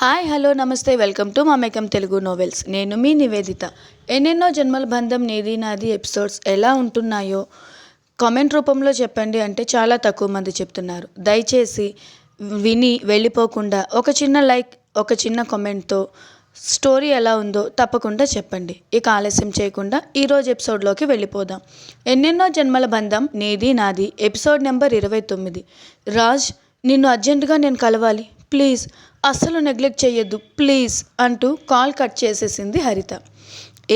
Hi hello నమస్తే welcome to మమేకం Telugu novels. నేను మీ నివేదిత. ఎన్నెన్నో జన్మల బంధం నీది నాది ఎపిసోడ్స్ ఎలా ఉంటున్నాయో కామెంట్ రూపంలో చెప్పండి అంటే చాలా తక్కువ మంది చెప్తున్నారు. దయచేసి విని వెళ్ళిపోకుండా ఒక చిన్న లైక్, ఒక చిన్న కామెంట్తో స్టోరీ ఎలా ఉందో తప్పకుండా చెప్పండి. ఇక ఆలస్యం చేయకుండా ఈరోజు ఎపిసోడ్లోకి వెళ్ళిపోదాం. ఎన్నెన్నో జన్మల బంధం నీది నాది ఎపిసోడ్ నెంబర్ 29. రాజ్, నిన్ను అర్జెంటుగా నేను కలవాలి, ప్లీజ్, అస్సలు నెగ్లెక్ట్ చేయొద్దు ప్లీజ్ అంటూ కాల్ కట్ చేసేసింది హరిత.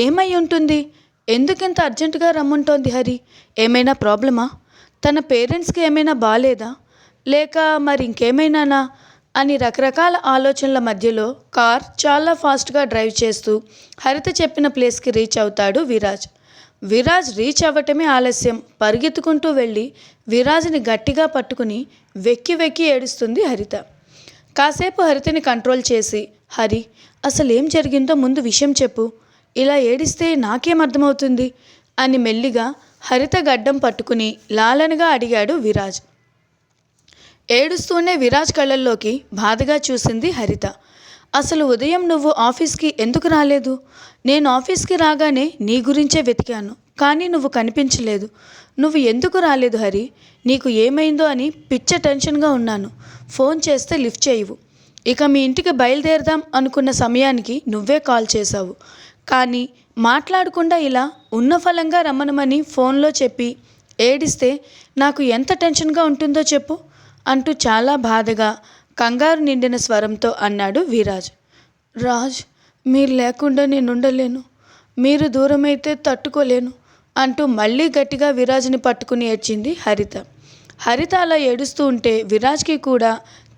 ఏమై ఉంటుంది? ఎందుకింత అర్జెంటుగా రమ్మంటోంది హరి? ఏమైనా ప్రాబ్లమా? తన పేరెంట్స్కి ఏమైనా బాలేదా, లేక మరి ఇంకేమైనానా అని రకరకాల ఆలోచనల మధ్యలో కార్ చాలా ఫాస్ట్గా డ్రైవ్ చేస్తూ హరిత చెప్పిన ప్లేస్కి రీచ్ అవుతాడు విరాజ్. విరాజ్ రీచ్ అవ్వటమే ఆలస్యం. పరిగెత్తుకుంటూ వెళ్ళి విరాజ్ని గట్టిగా పట్టుకుని వెక్కి వెక్కి ఏడుస్తుంది హరిత. కాసేపు హరితని కంట్రోల్ చేసి, హరి, అసలు ఏం జరిగిందో ముందు విషయం చెప్పు, ఇలా ఏడిస్తే నాకేం అర్థమవుతుంది అని మెల్లిగా హరిత గడ్డం పట్టుకుని లాలనగా అడిగాడు విరాజ్. ఏడుస్తూనే విరాజ్ కళ్ళల్లోకి బాధగా చూసింది హరిత. అసలు ఉదయం నువ్వు ఆఫీస్కి ఎందుకు రాలేదు? నేను ఆఫీస్కి రాగానే నీ గురించే వెతికాను, కానీ నువ్వు కనిపించలేదు. నువ్వు ఎందుకు రాలేదు హరి? నీకు ఏమైందో అని పిచ్చ టెన్షన్గా ఉన్నాను. ఫోన్ చేస్తే లిఫ్ట్ చేయవు. ఇక మీ ఇంటికి బయలుదేరదాం అనుకున్న సమయానికి నువ్వే కాల్ చేశావు. కానీ మాట్లాడకుండా ఇలా ఉన్న ఫలంగా రమ్మనమని ఫోన్లో చెప్పి ఏడిస్తే నాకు ఎంత టెన్షన్గా ఉంటుందో చెప్పు అంటూ చాలా బాధగా కంగారు నిండిన స్వరంతో అన్నాడు విరాజ్. రాజ్, మీరు లేకుండా నేను ఉండలేను, మీరు దూరమైతే తట్టుకోలేను అంటూ మళ్ళీ గట్టిగా విరాజ్ని పట్టుకుని ఏడ్చింది హరిత. హరిత అలా ఏడుస్తూ ఉంటే విరాజ్కి కూడా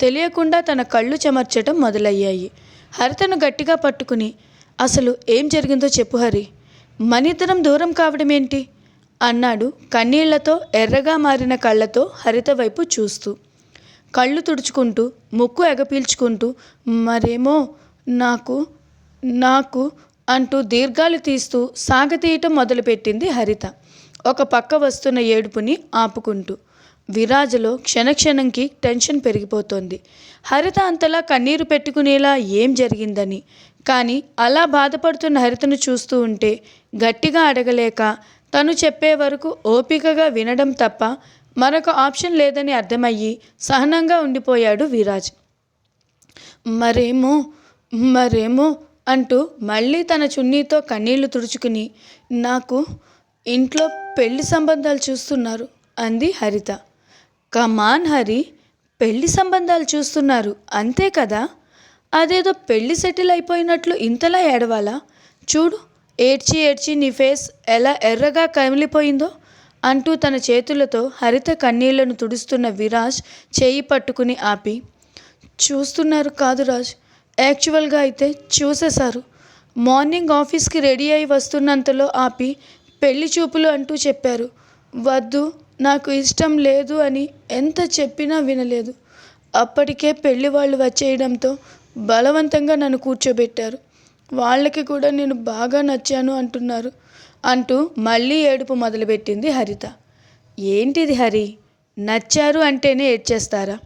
తెలియకుండా తన కళ్ళు చెమర్చటం మొదలయ్యాయి. హరితను గట్టిగా పట్టుకుని, అసలు ఏం జరిగిందో చెప్పు హరి, మనిద్దరం దూరం కావడం ఏంటి అన్నాడు కన్నీళ్లతో ఎర్రగా మారిన కళ్ళతో హరిత వైపు చూస్తూ. కళ్ళు తుడుచుకుంటూ ముక్కు ఎగపీల్చుకుంటూ మరేమో నాకు నాకు అంటూ దీర్ఘాలు తీస్తూ సాగతీయటం మొదలుపెట్టింది హరిత, ఒక పక్క వస్తున్న ఏడుపుని ఆపుకుంటూ. విరాజ్లో క్షణక్షణంకి టెన్షన్ పెరిగిపోతోంది. హరిత అంతలా కన్నీరు పెట్టుకునేలా ఏం జరిగిందని, కానీ అలా బాధపడుతున్న హరితను చూస్తూ ఉంటే గట్టిగా అడగలేక తను చెప్పే వరకు ఓపికగా వినడం తప్ప మరొక ఆప్షన్ లేదని అర్థమయ్యి సహనంగా ఉండిపోయాడు విరాజ్. మరేమో మరేమో అంటూ మళ్ళీ తన చున్నీతో కన్నీళ్లు తుడుచుకుని, నాకు ఇంట్లో పెళ్లి సంబంధాలు చూస్తున్నారు అంది హరిత. కమాన్ హరి, పెళ్లి సంబంధాలు చూస్తున్నారు అంతే కదా? అదేదో పెళ్లి సెటిల్ అయిపోయినట్లు ఇంతలా ఏడవాలా? చూడు, ఏడ్చి ఏడ్చి నీ ఫేస్ ఎలా ఎర్రగా కమిలిపోయిందో అంటూ తన చేతులతో హరిత కన్నీళ్లను తుడుస్తున్న విరాజ్ చేయి పట్టుకుని ఆపి, చూస్తున్నారు కాదు రాజ్, యాక్చువల్గా అయితే చూసేశారు. మార్నింగ్ ఆఫీస్కి రెడీ అయి వస్తున్నంతలో ఆపి పెళ్లి చూపులు అంటూ చెప్పారు. వద్దు, నాకు ఇష్టం లేదు అని ఎంత చెప్పినా వినలేదు. అప్పటికే పెళ్లి వాళ్ళు వచ్చేయడంతో బలవంతంగా నన్ను కూర్చోబెట్టారు. వాళ్ళకి కూడా నేను బాగా నచ్చాను అంటున్నారు అంటూ మళ్ళీ ఏడుపు మొదలుపెట్టింది హరిత. ఏంటిది హరి, నచ్చారు అంటేనే ఏడ్చేస్తారా?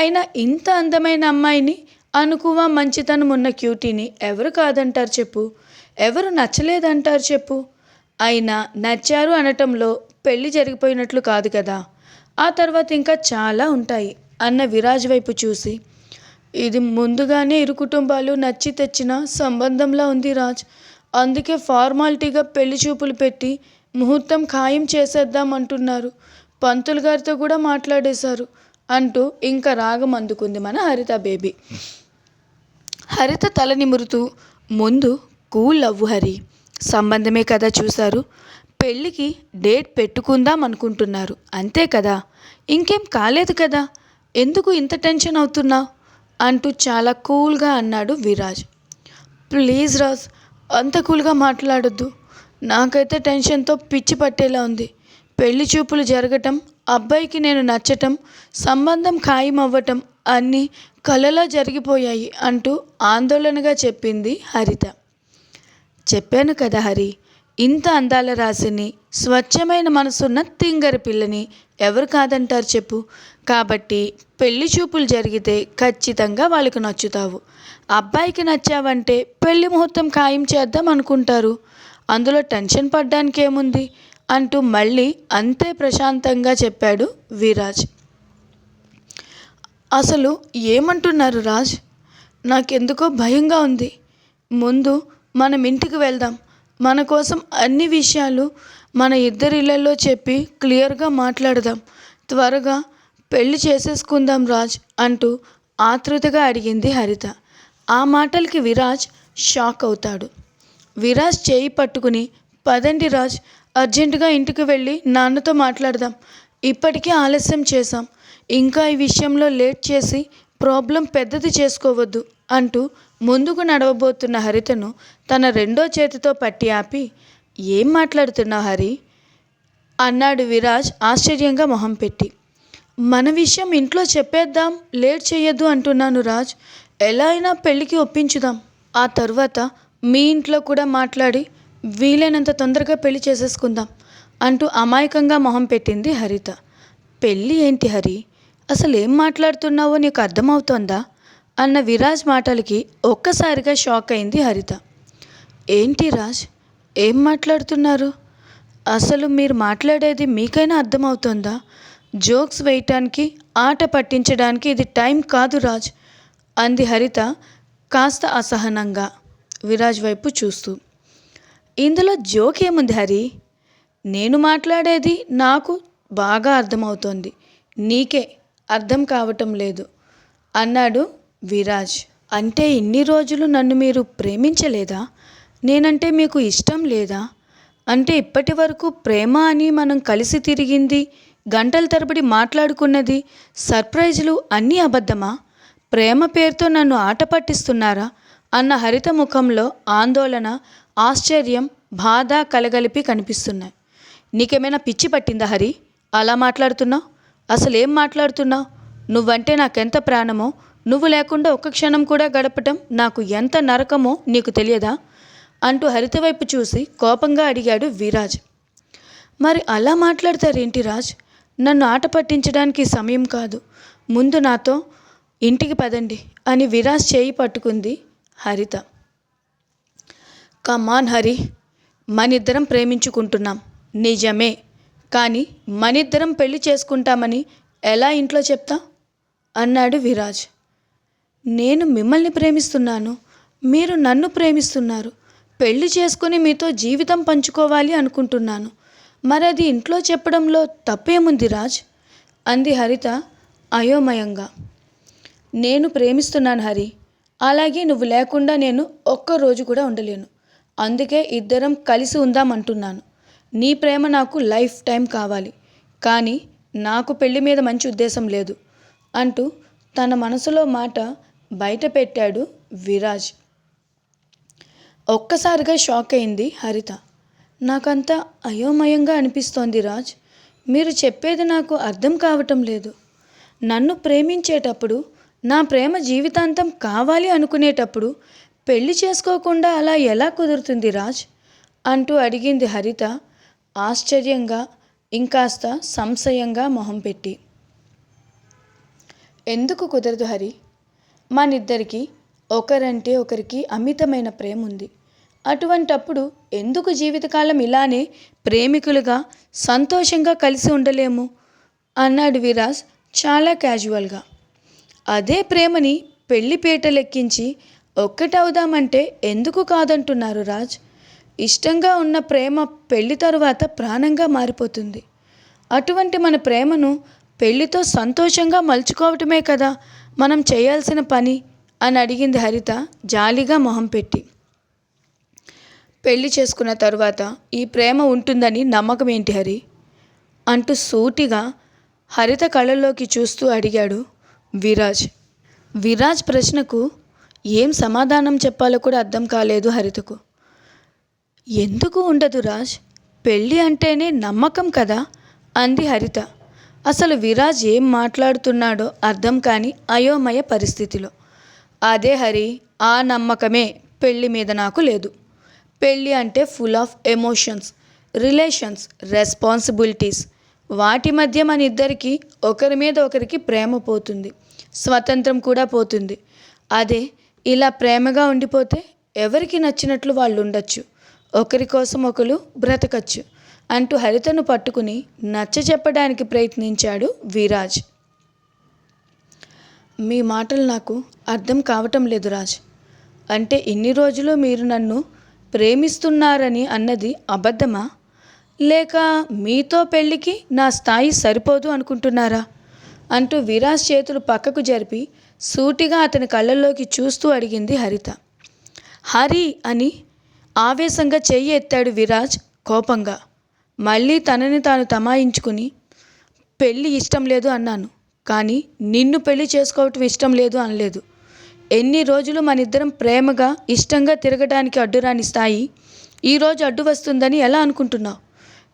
అయినా ఇంత అందమైన అమ్మాయిని, అనుకువ మంచితనం ఉన్న క్యూటీని ఎవరు కాదంటారు చెప్పు? ఎవరు నచ్చలేదంటారు చెప్పు? అయినా నచ్చారు అనటంలో పెళ్ళి జరిగిపోయినట్లు కాదు కదా, ఆ తర్వాత ఇంకా చాలా ఉంటాయి అన్న విరాజ్ వైపు చూసి, ఇది ముందుగానే ఇరు కుటుంబాలు నచ్చి తెచ్చిన సంబంధంలా ఉంది రాజ్, అందుకే ఫార్మాలిటీగా పెళ్లి చూపులు పెట్టి ముహూర్తం ఖాయం చేసేద్దాం అంటున్నారు. పంతులు గారితో కూడా మాట్లాడేశారు అంటూ ఇంకా రాగం అందుకుంది మన హరిత బేబీ. హరిత తల నిమురుతూ, ముందు కూల్ అవ్వు హరి, సంబంధమే కదా చూశారు, పెళ్ళికి డేట్ పెట్టుకుందాం అనుకుంటున్నారు అంతే కదా, ఇంకేం కాలేదు కదా, ఎందుకు ఇంత టెన్షన్ అవుతున్నావు అంటూ చాలా కూల్గా అన్నాడు విరాజ్. ప్లీజ్ రాజ్, అంత కూల్గా మాట్లాడొద్దు, నాకైతే టెన్షన్తో పిచ్చి పట్టేలా ఉంది. పెళ్లి చూపులు జరగటం, అబ్బాయికి నేను నచ్చటం, సంబంధం ఖాయం అవ్వటం అన్నీ కలలా జరిగిపోయాయి అంటూ ఆందోళనగా చెప్పింది హరిత. చెప్పాను కదా హరి, ఇంత అందాల రాశిని, స్వచ్ఛమైన మనసున్న తింగరి పిల్లని ఎవరు కాదంటారు చెప్పు. కాబట్టి పెళ్లి చూపులు జరిగితే ఖచ్చితంగా వాళ్ళకి నచ్చుతావు. అబ్బాయికి నచ్చావంటే పెళ్లి ముహూర్తం ఖాయం చేద్దాం అనుకుంటారు. అందులో టెన్షన్ పడ్డానికి ఏముంది అంటూ మళ్ళీ అంతే ప్రశాంతంగా చెప్పాడు విరాజ్. అసలు ఏమంటున్నారు రాజ్? నాకెందుకో భయంగా ఉంది. ముందు మనం ఇంటికి వెళ్దాం. మన కోసం అన్ని విషయాలు మన ఇద్దరి ఇళ్లలో చెప్పి క్లియర్గా మాట్లాడదాం. త్వరగా పెళ్లి చేసేసుకుందాం రాజ్ అంటూ ఆతృతగా అడిగింది హరిత. ఆ మాటలకి విరాజ్ షాక్ అవుతాడు. విరాజ్ చేయి పట్టుకుని, పదండి రాజ్, అర్జెంటుగా ఇంటికి వెళ్ళి నాన్నతో మాట్లాడదాం. ఇప్పటికే ఆలస్యం చేశాం. ఇంకా ఈ విషయంలో లేట్ చేసి ప్రాబ్లం పెద్దది చేసుకోవద్దు అంటూ ముందుకు నడవబోతున్న హరితను తన రెండో చేతితో పట్టి ఆపి, ఏం మాట్లాడుతున్నావు హరి అన్నాడు విరాజ్ ఆశ్చర్యంగా మొహం పెట్టి. మన విషయం ఇంట్లో చెప్పేద్దాం, లేట్ చేయొద్దు అంటున్నాను రాజ్. ఎలా అయినా పెళ్ళికి ఒప్పించుదాం. ఆ తర్వాత మీ ఇంట్లో కూడా మాట్లాడి వీలైనంత తొందరగా పెళ్లి చేసేసుకుందాం అంటూ అమాయకంగా మొహం పెట్టింది హరిత. పెళ్ళి ఏంటి హరి? అసలు ఏం మాట్లాడుతున్నావో నీకు అర్థమవుతోందా అన్న విరాజ్ మాటలకి ఒక్కసారిగా షాక్ అయింది హరిత. ఏంటి రాజ్, ఏం మాట్లాడుతున్నారు? అసలు మీరు మాట్లాడేది మీకైనా అర్థమవుతోందా? జోక్స్ వేయటానికి, ఆట పట్టించడానికి ఇది టైం కాదు రాజ్ అంది హరిత కాస్త అసహనంగా విరాజ్ వైపు చూస్తూ. ఇందులో జోక్ ఏముంది హరి? నేను మాట్లాడేది నాకు బాగా అర్థమవుతోంది, నీకే అర్థం కావటం లేదు అన్నాడు విరాజ్. అంటే ఇన్ని రోజులు నన్ను మీరు ప్రేమించలేదా? నేనంటే మీకు ఇష్టం లేదా? అంటే ఇప్పటి వరకు ప్రేమ అని మనం కలిసి తిరిగింది, గంటల తరబడి మాట్లాడుకున్నది, సర్ప్రైజులు అన్నీ అబద్ధమా? ప్రేమ పేరుతో నన్ను ఆట పట్టిస్తున్నారా అన్న హరిత ముఖంలో ఆందోళన, ఆశ్చర్యం, బాధ కలగలిపి కనిపిస్తున్నాయి. నీకేమైనా పిచ్చి పట్టిందా హరి? అలా మాట్లాడుతున్నావు? అసలు ఏం మాట్లాడుతున్నావు? నువ్వంటే నాకెంత ప్రాణమో, నువ్వు లేకుండా ఒక్క క్షణం కూడా గడపటం నాకు ఎంత నరకమో నీకు తెలియదా అంటూ హరిత వైపు చూసి కోపంగా అడిగాడు విరాజ్. మరి అలా మాట్లాడతారేంటి రాజ్? నన్ను ఆట పట్టించడానికి సమయం కాదు, ముందు నాతో ఇంటికి పదండి అని విరాజ్ చేయి పట్టుకుంది హరిత. కమాన్ హరి, మనిద్దరం ప్రేమించుకుంటున్నాం నిజమే, కానీ మనిద్దరం పెళ్లి చేసుకుంటామని ఎలా ఇంట్లో చెప్తా అన్నాడు విరాజ్. నేను మిమ్మల్ని ప్రేమిస్తున్నాను, మీరు నన్ను ప్రేమిస్తున్నారు. పెళ్లి చేసుకుని మీతో జీవితం పంచుకోవాలి అనుకుంటున్నాను. మరి అది ఇంట్లో చెప్పడంలో తప్పేముంది రాజ్ అంది హరిత అయోమయంగా. నేను ప్రేమిస్తున్నాను హరి, అలాగే నువ్వు లేకుండా నేను ఒక్కరోజు కూడా ఉండలేను. అందుకే ఇద్దరం కలిసి ఉందామంటున్నాను. నీ ప్రేమ నాకు లైఫ్ టైం కావాలి, కానీ నాకు పెళ్లి మీద మంచి ఉద్దేశం లేదు అంటూ తన మనసులో మాట బయట పెట్టాడు విరాజ్. ఒక్కసారిగా షాక్ అయింది హరిత. నాకంతా అయోమయంగా అనిపిస్తోంది రాజ్. మీరు చెప్పేది నాకు అర్థం కావటం లేదు. నన్ను ప్రేమించేటప్పుడు, నా ప్రేమ జీవితాంతం కావాలి అనుకునేటప్పుడు పెళ్లి చేసుకోకుండా అలా ఎలా కుదురుతుంది రాజ్ అంటూ అడిగింది హరిత ఆశ్చర్యంగా, ఇంకాస్త సంశయంగా మొహం పెట్టి. ఎందుకు కుదరదు హరి? మనిద్దరికి ఒకరంటే ఒకరికి అమితమైన ప్రేమ ఉంది. అటువంటప్పుడు ఎందుకు జీవితకాలం ఇలానే ప్రేమికులుగా సంతోషంగా కలిసి ఉండలేము అన్నాడు విరాజ్ చాలా క్యాజువల్గా. అదే ప్రేమని పెళ్లిపీటలెక్కించి ఒక్కటవుదామంటే ఎందుకు కాదంటున్నారు రాజ్? ఇష్టంగా ఉన్న ప్రేమ పెళ్లి తరువాత ప్రాణంగా మారిపోతుంది. అటువంటి మన ప్రేమను పెళ్లితో సంతోషంగా మలుచుకోవటమే కదా మనం చేయాల్సిన పని అని అడిగింది హరిత జాలిగా మొహం పెట్టి. పెళ్లి చేసుకున్న తరువాత ఈ ప్రేమ ఉంటుందని నమ్మకం ఏంటి హరి అంటూ సూటిగా హరిత కళ్ళల్లోకి చూస్తూ అడిగాడు విరాజ్. విరాజ్ ప్రశ్నకు ఏం సమాధానం చెప్పాలో కూడా అర్థం కాలేదు హరితకు. ఎందుకు ఉండదు రాజ్, పెళ్ళి అంటేనే నమ్మకం కదా అంది హరిత అసలు విరాజ్ ఏం మాట్లాడుతున్నాడో అర్థం కాని అయోమయ పరిస్థితిలో. అదే హరి, ఆ నమ్మకమే పెళ్ళి మీద నాకు లేదు. పెళ్ళి అంటే full of emotions, relations, responsibilities, వాటి మధ్య మన ఇద్దరికి ఒకరి మీద ఒకరికి ప్రేమ పోతుంది, స్వతంత్రం కూడా పోతుంది. అదే ఇలా ప్రేమగా ఉండిపోతే ఎవరికి నచ్చినట్లు వాళ్ళు ఉండొచ్చు, ఒకరి కోసం ఒకరు బ్రతకచ్చు అంటూ హరితను పట్టుకుని నచ్చ చెప్పడానికి ప్రయత్నించాడు విరాజ్. మీ మాటలు నాకు అర్థం కావటం లేదు రాజ్. అంటే ఇన్ని రోజులు మీరు నన్ను ప్రేమిస్తున్నారని అన్నది అబద్ధమా, లేక మీతో పెళ్ళికి నా స్థాయి సరిపోదు అనుకుంటున్నారా అంటూ విరాజ్ చేతులు పక్కకు జరిపి సూటిగా అతని కళ్ళల్లోకి చూస్తూ అడిగింది హరిత. హరి అని ఆవేశంగా చెయ్యి ఎత్తాడు విరాజ్ కోపంగా. మళ్ళీ తనని తాను తమాయించుకుని, పెళ్ళి ఇష్టం లేదు అన్నాను, కానీ నిన్ను పెళ్లి చేసుకోవటం ఇష్టం లేదు అనలేదు. ఎన్ని రోజులు మనిద్దరం ప్రేమగా ఇష్టంగా తిరగడానికి అడ్డురాని స్థాయి ఈరోజు అడ్డు వస్తుందని ఎలా అనుకుంటున్నావు?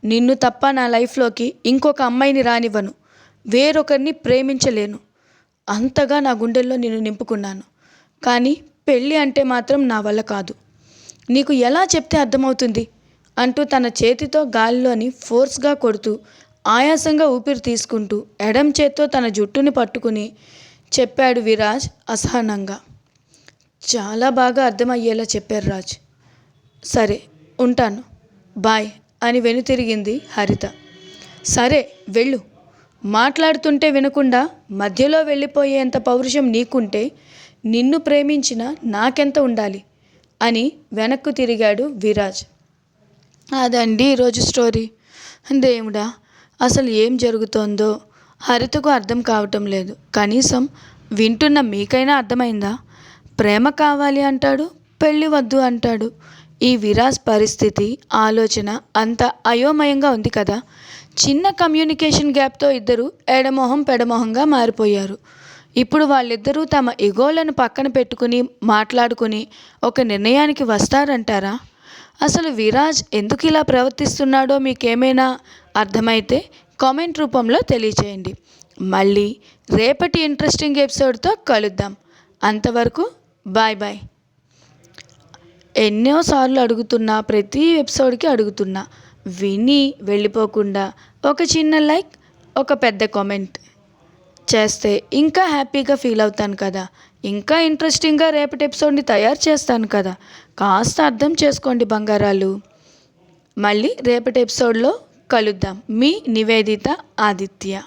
నిన్ను తప్ప నా లైఫ్లోకి ఇంకొక అమ్మాయిని రానివ్వను, వేరొకరిని ప్రేమించలేను. అంతగా నా గుండెల్లో నిన్ను నింపుకున్నాను, కానీ పెళ్ళి అంటే మాత్రం నా వల్ల కాదు. నీకు ఎలా చెప్తే అర్థమవుతుంది అంటూ తన చేతితో గాలిలోని ఫోర్స్గా కొడుతూ ఆయాసంగా ఊపిరి తీసుకుంటూ ఎడం చేత్తో తన జుట్టుని పట్టుకుని చెప్పాడు విరాజ్ అసహనంగా. చాలా బాగా అర్థమయ్యేలా చెప్పారు రాజ్. సరే ఉంటాను, బాయ్ అని వెనుతిరిగింది హరిత. సరే వెళ్ళు. మాట్లాడుతుంటే వినకుండా మధ్యలో వెళ్ళిపోయేంత పౌరుషం నీకుంటే నిన్ను ప్రేమించిన నాకెంత ఉండాలి అని వెనక్కు తిరిగాడు విరాజ్. అదండి ఈరోజు స్టోరీ. దేవుడా, అసలు ఏం జరుగుతోందో హరితకు అర్థం కావటం లేదు. కనీసం వింటున్న మీకైనా అర్థమైందా? ప్రేమ కావాలి అంటాడు, పెళ్ళి వద్దు అంటాడు. ఈ విరాజ్ పరిస్థితి, ఆలోచన అంత అయోమయంగా ఉంది కదా. చిన్న కమ్యూనికేషన్ గ్యాప్తో ఇద్దరు ఎడమొహం పెడమొహంగా మారిపోయారు. ఇప్పుడు వాళ్ళిద్దరూ తమ ఇగోలను పక్కన పెట్టుకుని మాట్లాడుకుని ఒక నిర్ణయానికి వస్తారంటారా? అసలు విరాజ్ ఎందుకు ఇలా ప్రవర్తిస్తున్నాడో మీకేమైనా అర్థమైతే కామెంట్ రూపంలో తెలియచేయండి. మళ్ళీ రేపటి ఇంట్రెస్టింగ్ ఎపిసోడ్తో కలుద్దాం. అంతవరకు బాయ్ బాయ్. ఎన్నోసార్లు అడుగుతున్నా, ప్రతి ఎపిసోడ్కి అడుగుతున్నా, విని వెళ్ళిపోకుండా ఒక చిన్న లైక్, ఒక పెద్ద కామెంట్ చేస్తే ఇంకా హ్యాపీగా ఫీల్ అవుతాను కదా. ఇంకా ఇంట్రెస్టింగ్గా రేపటి ఎపిసోడ్ని తయారు చేస్తాను కదా. కాస్త అర్థం చేసుకోండి బంగారాలు. మళ్ళీ రేపటి ఎపిసోడ్లో కలుద్దాం. మీ నివేదిత ఆదిత్య.